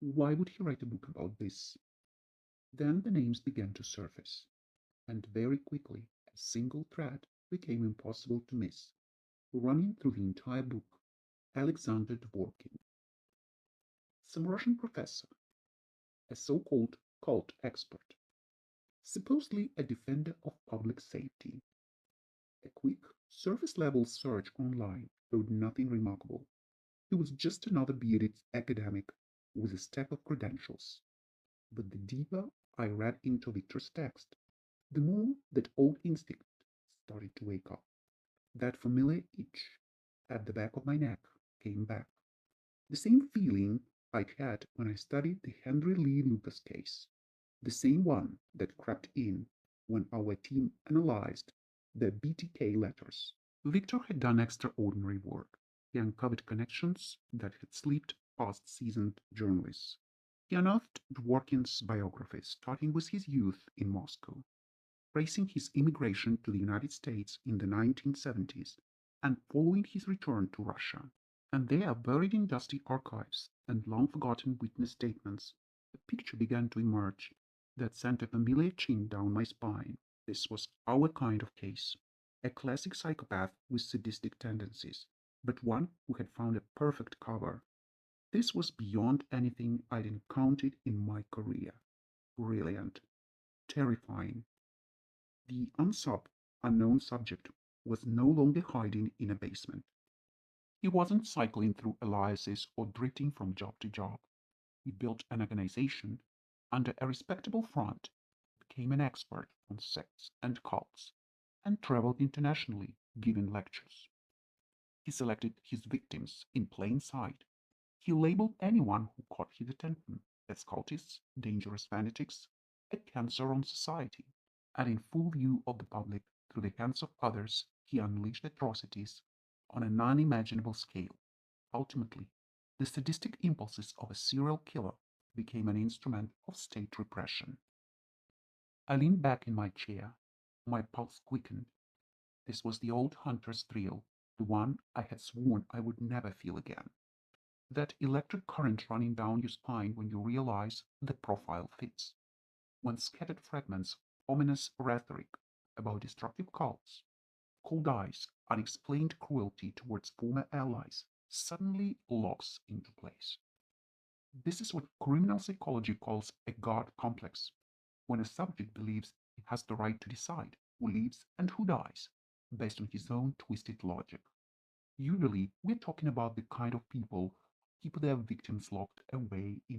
Why would he write a book about this? Then the names began to surface, and very quickly a single thread became impossible to miss, running through the entire book. Alexander Dworkin, some Russian professor, a so-called cult expert, supposedly a defender of public safety. A quick, surface-level search online showed nothing remarkable. He was just another bearded academic with a stack of credentials. But the deeper I read into Victor's text, the more that old instinct started to wake up. That familiar itch at the back of my neck came back. The same feeling I'd had when I studied the Henry Lee Lucas case. The same one that crept in when our team analyzed the BTK letters. Victor had done extraordinary work. He uncovered connections that had slipped past seasoned journalists. He unearthed Dworkin's biography, starting with his youth in Moscow, tracing his immigration to the United States in the 1970s, and following his return to Russia. And there, buried in dusty archives and long-forgotten witness statements, a picture began to emerge that sent a familiar chill down my spine. This was our kind of case. A classic psychopath with sadistic tendencies, but one who had found a perfect cover. This was beyond anything I'd encountered in my career. Brilliant. Terrifying. The unknown subject was no longer hiding in a basement. He wasn't cycling through aliases or drifting from job to job. He built an organization under a respectable front, became an expert on sects and cults, and traveled internationally giving lectures. He selected his victims in plain sight. He labeled anyone who caught his attention as cultists, dangerous fanatics, a cancer on society, and in full view of the public, through the hands of others, he unleashed atrocities on an unimaginable scale. Ultimately, the sadistic impulses of a serial killer became an instrument of state repression. I leaned back in my chair. My pulse quickened. This was the old hunter's thrill, the one I had sworn I would never feel again. That electric current running down your spine when you realize the profile fits. When scattered fragments of ominous rhetoric about destructive cults, cold eyes, unexplained cruelty towards former allies suddenly locks into place. This is what criminal psychology calls a God complex, when a subject believes he has the right to decide who lives and who dies, based on his own twisted logic. Usually, we're talking about the kind of people who keep their victims locked away in